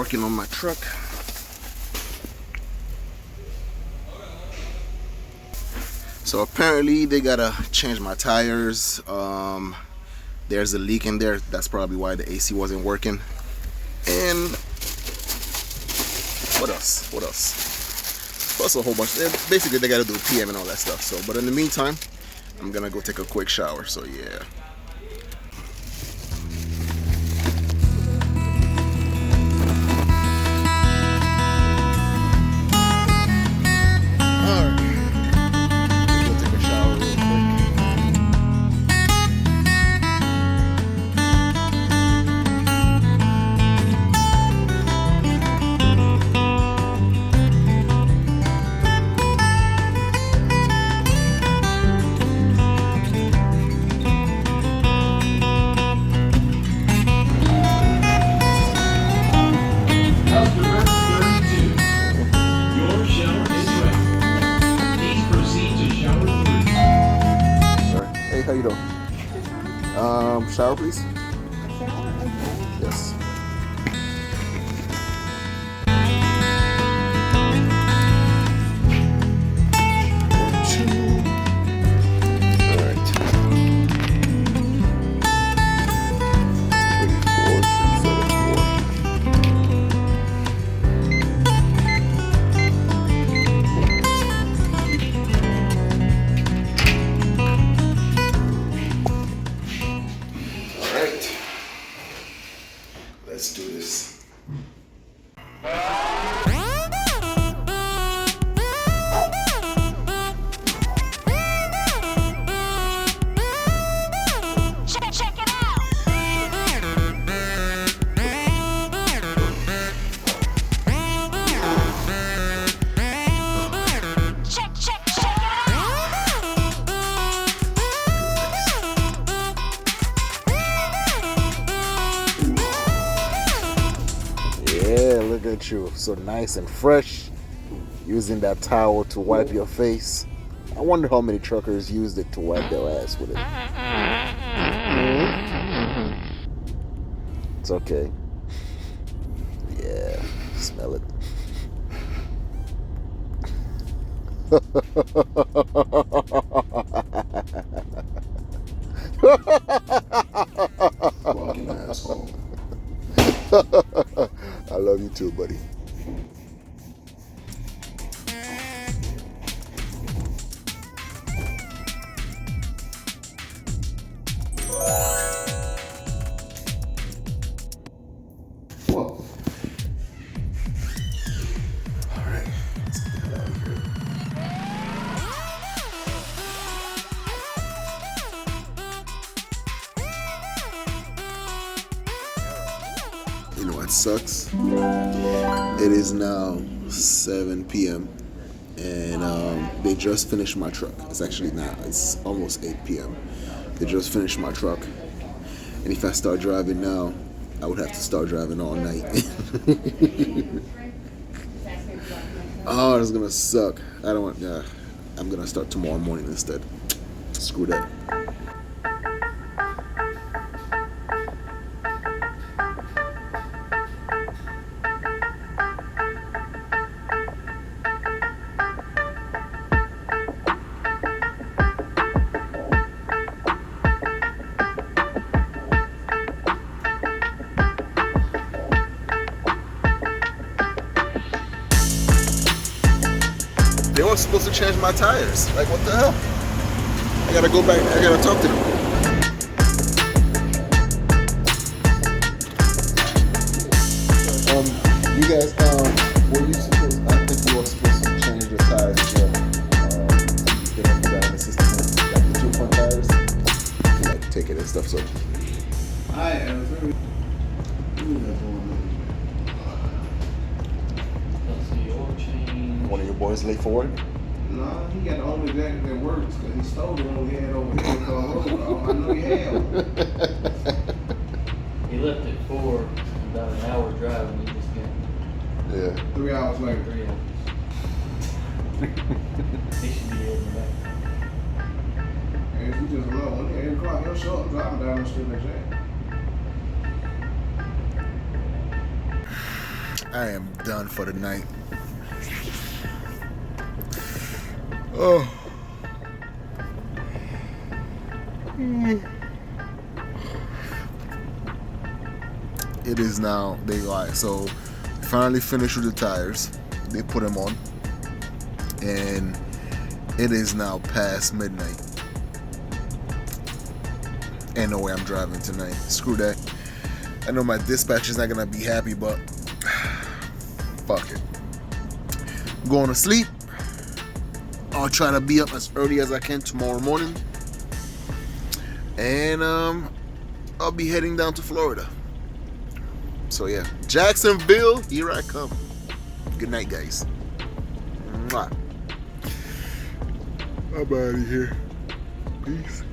working on my truck. So apparently they gotta change my tires. There's a leak in there. That's probably why the AC wasn't working. And what else? What else? Plus a whole bunch. Basically, they gotta do PM and all that stuff. So, but in the meantime, I'm gonna go take a quick shower. So yeah. How you doing? Shower, please. Yes. Let's do this. Check it out. Check it Yeah, look at you. So nice and fresh. Using that towel to wipe your face. I wonder how many truckers used it to wipe their ass with it. It's okay. Yeah, smell it. Fucking asshole. I love you too, buddy. Whoa. All right, let's get the hell out of here. You know what sucks? It is now 7 p.m. and they just finished my truck. It's actually now, it's almost 8 p.m. They just finished my truck. And if I start driving now, I would have to start driving all night. Oh, it's gonna suck. I don't want, I'm gonna start tomorrow morning instead. Screw that. They weren't supposed to change my tires. Like, what the hell? I gotta go back. I gotta talk to them. You guys, were you supposed? I think you were supposed to change your tires as well. They don't put that in the system, like the 2 front tires, to like take it and stuff. So. I am very. One of your boys late for work? No, he got the only jacket that works because he stole the one we had over here called Road. I know he had one. He left at 4, about an hour drive, and he just got Yeah. 3 hours later. 3 hours. He should be heading back. And if you just love one, 8 o'clock, he'll show up driving down the street like that. I am done for the night. Oh. It is now daylight, so finally finished with the tires. They put them on, and it is now past midnight. Ain't no way I'm driving tonight. Screw that. I know my dispatch is not gonna be happy, but fuck it. I'm going to sleep. I'll try to be up as early as I can tomorrow morning, and I'll be heading down to Florida. So yeah, Jacksonville, here I come. Good night, guys. Mwah. I'm out of here. Peace.